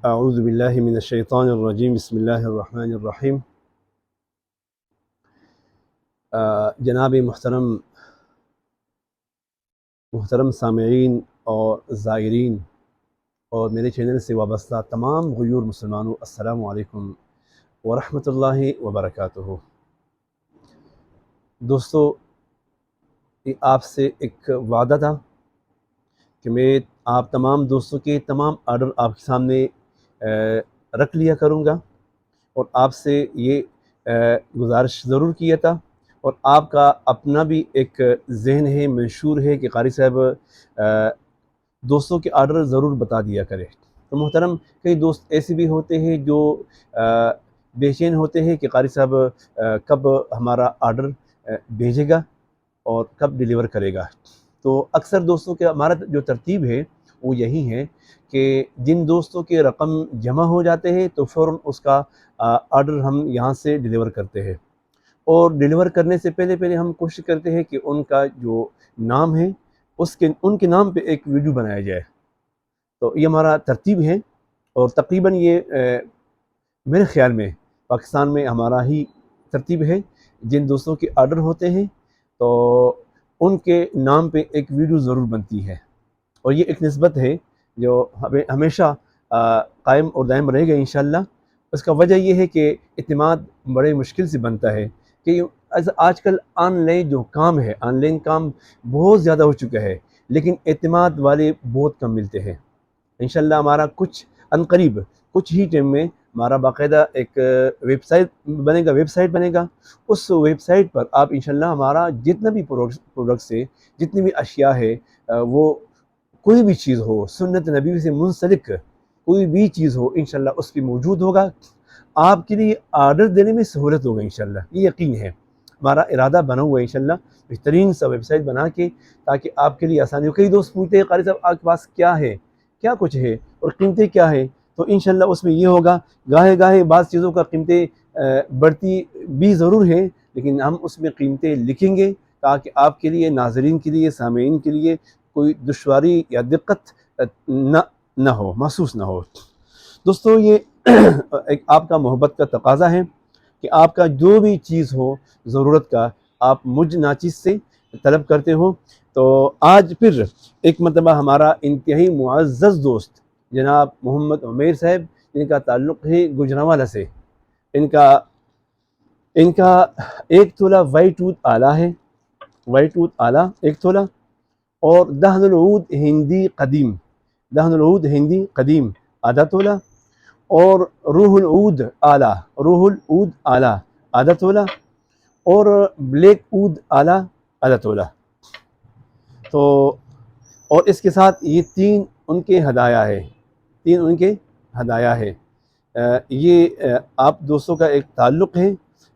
اعوذ باللہ من الشیطان الرجیم، بسم اللہ الرحمن الرحیم۔ جناب محترم سامعین اور زائرین اور میرے چینل سے وابستہ تمام غیور مسلمانوں، السلام علیکم ورحمۃ اللہ وبرکاتہ۔ دوستو، یہ آپ سے ایک وعدہ تھا کہ میں آپ تمام دوستوں کے تمام آرڈر آپ کے سامنے رکھ لیا کروں گا، اور آپ سے یہ گزارش ضرور کیا تھا، اور آپ کا اپنا بھی ایک ذہن ہے، منشور ہے کہ قاری صاحب دوستوں کے آرڈر ضرور بتا دیا کرے۔ تو محترم، کئی دوست ایسے بھی ہوتے ہیں جو بے چین ہوتے ہیں کہ قاری صاحب کب ہمارا آرڈر بھیجے گا اور کب ڈیلیور کرے گا۔ تو اکثر دوستوں کے ہمارا جو ترتیب ہے وہ یہی ہے کہ جن دوستوں کے رقم جمع ہو جاتے ہیں تو فوراً اس کا آرڈر ہم یہاں سے ڈیلیور کرتے ہیں، اور ڈیلیور کرنے سے پہلے ہم کوشش کرتے ہیں کہ ان کا جو نام ہے ان کے نام پہ ایک ویڈیو بنایا جائے۔ تو یہ ہمارا ترتیب ہے، اور تقریباً یہ میرے خیال میں پاکستان میں ہمارا ہی ترتیب ہے۔ جن دوستوں کے آرڈر ہوتے ہیں تو ان کے نام پہ ایک ویڈیو ضرور بنتی ہے، اور یہ ایک نسبت ہے جو ہمیشہ قائم اور دائم رہے گا انشاءاللہ۔ اس کا وجہ یہ ہے کہ اعتماد بڑے مشکل سے بنتا ہے، کہ آج کل آن لائن جو کام ہے، آن لائن کام بہت زیادہ ہو چکا ہے، لیکن اعتماد والے بہت کم ملتے ہیں۔ انشاءاللہ ہمارا عنقریب کچھ ہی ٹائم میں ہمارا باقاعدہ ایک ویب سائٹ بنے گا۔ اس ویب سائٹ پر آپ انشاءاللہ ہمارا جتنا بھی پروڈکٹس ہے، جتنی بھی اشیاء ہے، وہ کوئی بھی چیز ہو، سنت نبی سے منسلک کوئی بھی چیز ہو، انشاءاللہ اس پہ موجود ہوگا۔ آپ کے لیے آرڈر دینے میں سہولت ہوگا انشاءاللہ، یہ یقین ہے۔ ہمارا ارادہ بنا ہوا ہے انشاءاللہ بہترین سا ویب سائٹ بنا کے، تاکہ آپ کے لیے آسانی ہو۔ کئی دوست پوچھتے ہیں قاری صاحب آپ کے پاس کیا ہے، کیا کچھ ہے اور قیمتیں کیا ہے؟ تو انشاءاللہ اس میں یہ ہوگا، گاہے بعض چیزوں کا قیمتیں بڑھتی بھی ضرور ہیں، لیکن ہم اس میں قیمتیں لکھیں گے تاکہ آپ کے لیے، ناظرین کے لیے، سامعین کے لیے کوئی دشواری یا دقت نہ ہو، محسوس نہ ہو۔ دوستو، یہ ایک آپ کا محبت کا تقاضا ہے کہ آپ کا جو بھی چیز ہو ضرورت کا، آپ مجھ ناچیز سے طلب کرتے ہو۔ تو آج پھر ایک مرتبہ ہمارا انتہائی معزز دوست جناب محمد عمیر صاحب، جن کا تعلق ہے گوجرانوالہ سے، ان کا ایک تولہ وائٹ ووڈ آلہ ہے، وائٹ ووڈ آلہ ایک تولہ، اور دہن العود ہندی قدیم آدھا تولہ، اور روح العود آلہ آدھا تولہ، اور بلیک عود آلہ آدھا تولہ۔ تو اور اس کے ساتھ یہ تین ان کے ہدایہ ہے۔ یہ آپ دوستوں کا ایک تعلق ہے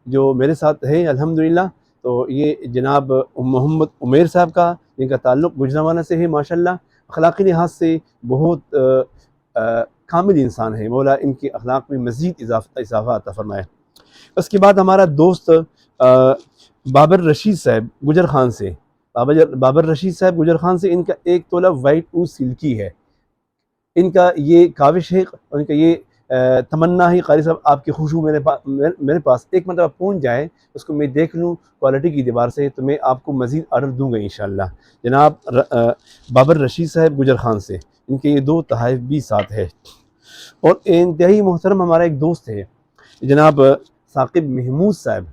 جو میرے ساتھ ہے الحمدللہ۔ تو یہ جناب محمد عمیر صاحب کا، جن کا تعلق گوجرانوالہ سے ہے، ماشاءاللہ اخلاقی لحاظ سے بہت کامل انسان ہے، مولا ان کے اخلاق میں مزید اضافہ عطا فرمائے۔ اس کے بعد ہمارا دوست بابر رشید صاحب گجر خان سے، بابر رشید صاحب گجر خان سے، ان کا ایک تولہ وائٹ ووڈ سلکی ہے۔ ان کا یہ کاوش ہے، ان کا یہ تمنا ہے قاری صاحب آپ کی خوشبو میرے پاس ایک مرتبہ پہنچ جائے، اس کو میں دیکھ لوں کوالٹی کی اعتبار سے، تو میں آپ کو مزید آرڈر دوں گا انشاءاللہ۔ جناب بابر رشید صاحب گجر خان سے، ان کے یہ دو تحائف بھی ساتھ ہے۔ اور انتہائی محترم ہمارا ایک دوست ہے جناب ثاقب محمود صاحب،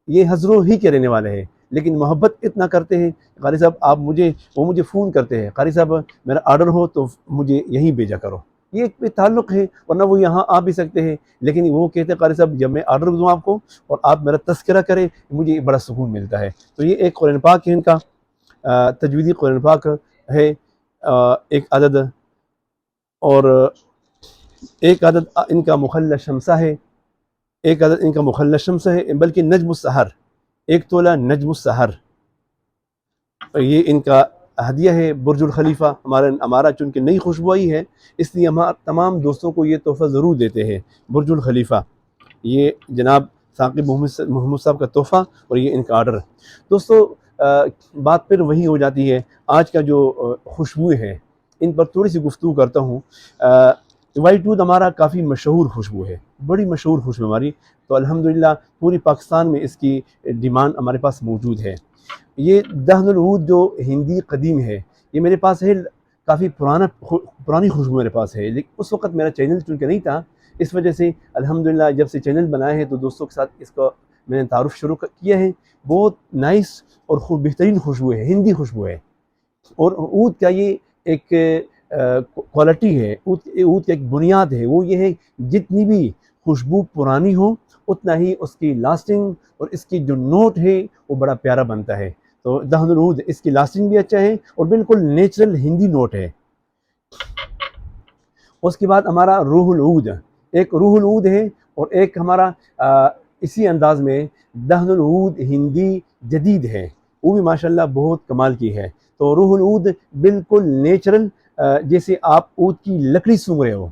یہ حضرو ہی کے رہنے والے ہیں، لیکن محبت اتنا کرتے ہیں کہ قاری صاحب وہ مجھے فون کرتے ہیں، قاری صاحب میرا آرڈر ہو تو مجھے یہیں بھیجا کرو۔ یہ ایک تعلق ہے، ورنہ وہ یہاں آ بھی سکتے ہیں، لیکن وہ کہتے ہیں قاری صاحب جب میں آرڈر دوں آپ کو اور آپ میرا تذکرہ کریں، مجھے بڑا سکون ملتا ہے۔ تو یہ ایک قرآن پاک ہے ان کا، تجویدی قرآن پاک ہے ایک عدد، اور ایک عدد ان کا مخلص شمسہ ہے، بلکہ نجم السحر، ایک تولہ نجم السحر، یہ ان کا ہدیہ ہے۔ برج الخلیفہ ہمارا چونکہ نئی خوشبو آئی ہے، اس لیے ہم تمام دوستوں کو یہ تحفہ ضرور دیتے ہیں، برج الخلیفہ، یہ جناب ثاقب محمود صاحب کا تحفہ، اور یہ ان کا آرڈر۔ دوستو، بات پھر وہی ہو جاتی ہے، آج کا جو خوشبوئیں ہیں ان پر تھوڑی سی گفتگو کرتا ہوں۔ وائٹ ود ہمارا کافی مشہور خوشبو ہے، بڑی مشہور خوشبو ہماری، تو الحمدللہ پوری پاکستان میں اس کی ڈیمانڈ ہمارے پاس موجود ہے۔ یہ دہن العود جو ہندی قدیم ہے، یہ میرے پاس ہے، کافی پرانی خوشبو میرے پاس ہے، لیکن اس وقت میرا چینل چونکہ نہیں تھا، اس وجہ سے الحمدللہ جب سے چینل بنائے ہیں تو دوستوں کے ساتھ اس کا میں نے تعارف شروع کیا ہے۔ بہت نائس اور بہترین خوشبو ہے، ہندی خوشبو ہے، اور عود کا یہ ایک کوالٹی ہے، عود کا ایک بنیاد ہے، وہ یہ ہے جتنی بھی خوشبو پرانی ہو اتنا ہی اس کی لاسٹنگ اور اس کی جو نوٹ ہے وہ بڑا پیارا بنتا ہے۔ تو دہن العود اس کی لاسٹنگ بھی اچھا ہے اور بالکل نیچرل ہندی نوٹ ہے۔ اس کے بعد ہمارا روح العود، ایک روح العود ہے، اور ایک ہمارا اسی انداز میں دہن العود ہندی جدید ہے، وہ بھی ماشاءاللہ بہت کمال کی ہے۔ تو روح العود بالکل نیچرل، جیسے آپ عود کی لکڑی سونگھ رہے ہو،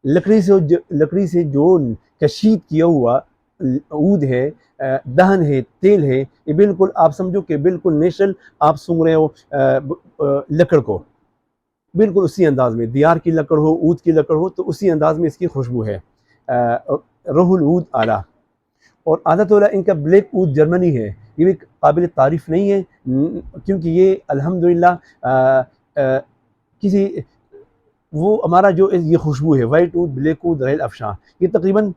لکڑی سے جو کشید کیا ہوا عود ہے، دہن ہے، تیل ہے، یہ بالکل آپ سمجھو کہ بالکل نیچرل آپ سونگھ رہے ہو لکڑ کو، بالکل اسی انداز میں، دیار کی لکڑ ہو، عود کی لکڑ ہو، تو اسی انداز میں اس کی خوشبو ہے۔ روح العود اعلیٰ، اور عادت والا ان کا بلیک عود جرمنی ہے، یہ بھی قابل تعریف نہیں ہے، کیونکہ یہ الحمدللہ کسی وہ ہمارا جو یہ خوشبو ہے وائٹ عود، بلیک عود، ریل افشاں، یہ تقریباً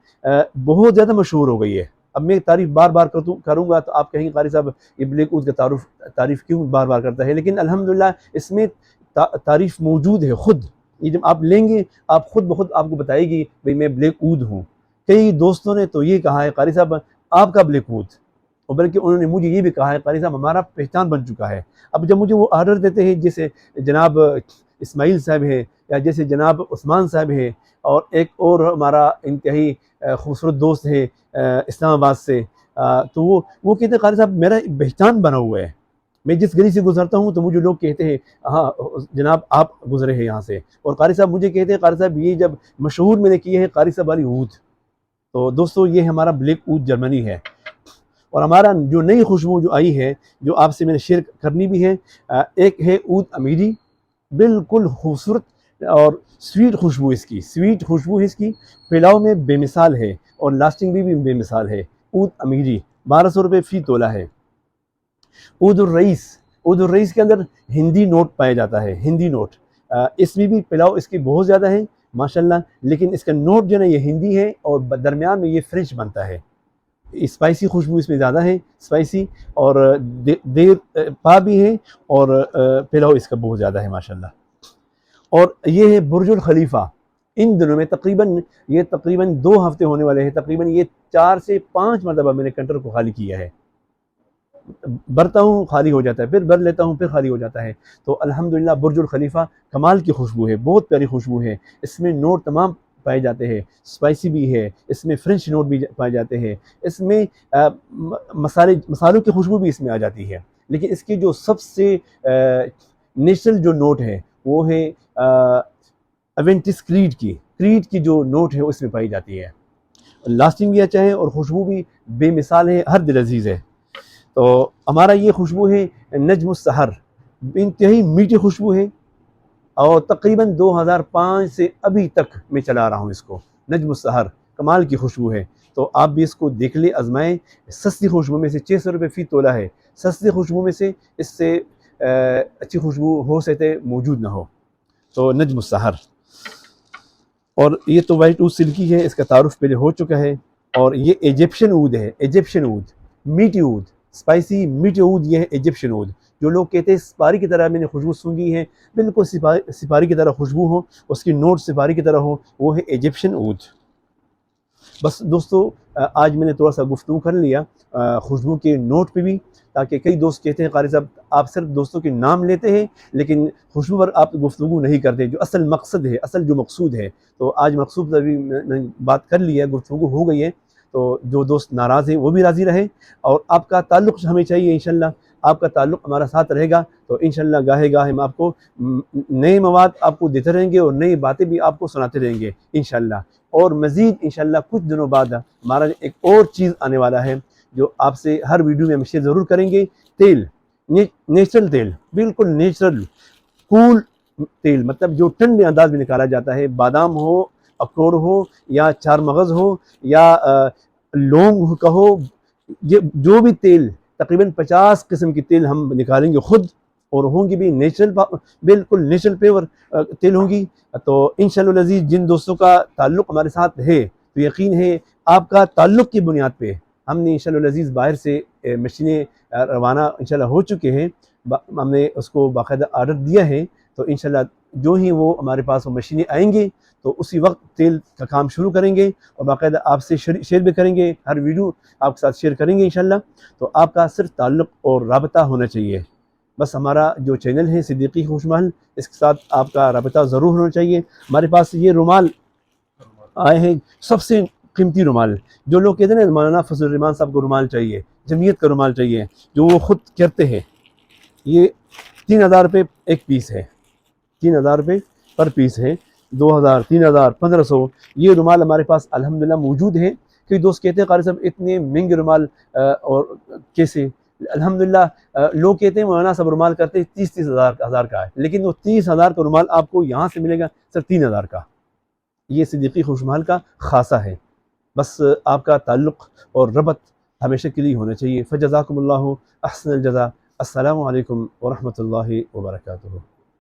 بہت زیادہ مشہور ہو گئی ہے۔ اب میں تعریف بار بار کروں گا تو آپ کہیں گے قاری صاحب یہ بلیک عود کا تعریف کیوں بار بار کرتا ہے، لیکن الحمدللہ اس میں تعریف موجود ہے خود، یہ جب آپ لیں گے آپ خود بخود آپ کو بتائے گی بھئی میں بلیک عود ہوں۔ کئی دوستوں نے تو یہ کہا ہے قاری صاحب آپ کا بلیک عود، اور بلکہ انہوں نے مجھے یہ بھی کہا ہے قاری صاحب ہمارا پہچان بن چکا ہے۔ اب جب مجھے وہ آرڈر دیتے ہیں، جیسے جناب اسماعیل صاحب ہے، یا جیسے جناب عثمان صاحب ہے، اور ایک اور ہمارا انتہائی خوبصورت دوست ہے اسلام آباد سے، تو وہ کہتے ہیں قاری صاحب میرا پہچان بنا ہوا ہے، میں جس گلی سے گزرتا ہوں تو مجھے لوگ کہتے ہیں ہاں جناب آپ گزرے ہیں یہاں سے، اور قاری صاحب مجھے کہتے ہیں قاری صاحب یہ جب مشہور میں نے کیے ہیں قاری صاحب والی عود۔ تو دوستو یہ ہمارا بلیک عود جرمنی ہے، اور ہمارا جو نئی خوشبو جو آئی ہے جو آپ سے میں نے شیئر کرنی بھی ہے، ایک ہے عود امیری، بالکل خوبصورت اور سویٹ خوشبو، اس کی سویٹ خوشبو ہے، اس کی پلاؤ میں بے مثال ہے اور لاسٹنگ بھی بے مثال ہے۔ عود امیری 1200 روپے فی تولہ ہے۔ عود الرئیس کے اندر ہندی نوٹ پایا جاتا ہے، ہندی نوٹ، اس میں بھی پلاؤ اس کی بہت زیادہ ہے ماشاءاللہ، لیکن اس کا نوٹ جو ہے یہ ہندی ہے، اور درمیان میں یہ فرینچ بنتا ہے۔ اسپائسی خوشبو اس میں زیادہ ہے، اسپائسی، اور دیر پا بھی ہے، اور پلاؤ اس کا بہت زیادہ ہے ماشاءاللہ۔ اور یہ ہے برج الخلیفہ، ان دنوں میں تقریباً 2 ہفتے ہونے والے ہیں، تقریباً یہ 4 سے 5 مرتبہ میں نے کنٹر کو خالی کیا ہے، بھرتا ہوں خالی ہو جاتا ہے، پھر بھر لیتا ہوں پھر خالی ہو جاتا ہے۔ تو الحمدللہ برج الخلیفہ کمال کی خوشبو ہے، بہت پیاری خوشبو ہے، اس میں نوٹ تمام پائے جاتے ہیں، اسپائسی بھی ہے، اس میں فرینچ نوٹ بھی پائے جاتے ہیں، اس میں مسالوں کی خوشبو بھی اس میں آ جاتی ہے، لیکن اس کی جو سب سے نیچرل جو نوٹ ہے وہ ہے ایونٹس کریڈ کی جو نوٹ ہے اس میں پائی جاتی ہے۔ لاسٹنگ بھی اچھا ہے اور خوشبو بھی بے مثال ہے، ہر دل عزیز ہے۔ تو ہمارا یہ خوشبو ہے نجم السحر، انتہائی میٹھی خوشبو ہے، اور تقریباً 2005 سے ابھی تک میں چلا رہا ہوں اس کو۔ نجم السحر کمال کی خوشبو ہے، تو آپ بھی اس کو دیکھ لیں، آزمائیں۔ سستی خوشبو میں سے 600 روپے فی تولہ ہے، سستی خوشبو میں سے اس سے اچھی خوشبو ہو سکتے موجود نہ ہو۔ تو نجم السحر، اور یہ تو وائٹ عود سلکی ہے، اس کا تعارف پہلے ہو چکا ہے، اور یہ ایجپشن عود ہے، ایجپشن عود، میٹھی عود، اسپائسی میٹھی عود، یہ ہے ایجپشن عود۔ جو لوگ کہتے ہیں سپاری کی طرح میں نے خوشبو سونگھی ہے، بالکل سپاری کی طرح خوشبو ہو، اس کی نوٹ سپاری کی طرح ہو، وہ ہے ایجپشن عود۔ بس دوستو آج میں نے تھوڑا سا گفتگو کر لیا خوشبو کے نوٹ پہ بھی، تاکہ کئی دوست کہتے ہیں قاری صاحب آپ صرف دوستوں کے نام لیتے ہیں لیکن خوشبو پر آپ گفتگو نہیں کرتے، جو اصل مقصد ہے، اصل جو مقصود ہے۔ تو آج مقصود پر بھی میں نے بات کر لی ہے، گفتگو ہو گئی ہے، تو جو دوست ناراض ہیں وہ بھی راضی رہے، اور آپ کا تعلق ہمیں چاہیے انشاءاللہ، آپ کا تعلق ہمارا ساتھ رہے گا تو انشاءاللہ گاہے گاہے ہم آپ کو نئے مواد آپ کو دیتے رہیں گے، اور نئی باتیں بھی آپ کو سناتے رہیں گے انشاءاللہ۔ اور مزید انشاءاللہ کچھ دنوں بعد ہمارا ایک اور چیز آنے والا ہے جو آپ سے ہر ویڈیو میں ہم شیئر ضرور کریں گے۔ تیل، نیچرل تیل، بالکل نیچرل کول تیل، مطلب جو ٹھنڈے انداز میں نکالا جاتا ہے، بادام ہو اخروٹ ہو یا چار مغز ہو یا لونگ کا ہو، یہ جو بھی تیل، تقریباً 50 قسم کی تیل ہم نکالیں گے خود، اور ہوں گی بھی نیچرل، بالکل نیچرل پیور تیل ہوں گی۔ تو انشاءاللہ العزیز جن دوستوں کا تعلق ہمارے ساتھ ہے تو یقین ہے آپ کا تعلق کی بنیاد پہ ہم نے انشاءاللہ العزیز باہر سے مشینیں روانہ انشاءاللہ ہو چکے ہیں، ہم نے اس کو باقاعدہ آرڈر دیا ہے، تو انشاءاللہ جو ہی وہ ہمارے پاس وہ مشینیں آئیں گی تو اسی وقت تیل کا کام شروع کریں گے، اور باقاعدہ آپ سے شیئر بھی کریں گے، ہر ویڈیو آپ کے ساتھ شیئر کریں گے انشاءاللہ۔ تو آپ کا صرف تعلق اور رابطہ ہونا چاہیے، بس ہمارا جو چینل ہے صدیقی خوش محل، اس کے ساتھ آپ کا رابطہ ضرور ہونا چاہیے۔ ہمارے پاس یہ رومال آئے ہیں، سب سے قیمتی رومال، جو لوگ کہتے ہیں نا مولانا فضل الرحمان صاحب کو رومال چاہیے، جمعیت کا رومال چاہیے، جو وہ خود کرتے ہیں، یہ 3000 روپے ایک پیس ہے، 3000 روپے پر پیس ہے، 2000 3000 1500 یہ رومال ہمارے پاس الحمدللہ موجود ہے۔ کئی دوست کہتے ہیں قاری صاحب اتنے مہنگے رومال اور کیسے؟ الحمدللہ لوگ کہتے ہیں مولانا صاحب رومال کرتے ہیں 30 ہزار کا ہے، لیکن وہ 30,000 کا رومال آپ کو یہاں سے ملے گا صرف 3000 کا۔ یہ صدیقی خوش محل کا خاصہ ہے، بس آپ کا تعلق اور ربط ہمیشہ کے لیے ہونا چاہیے۔ فجزاکم اللہ احسن الجزا۔ السلام علیکم ورحمۃ اللہ وبرکاتہ۔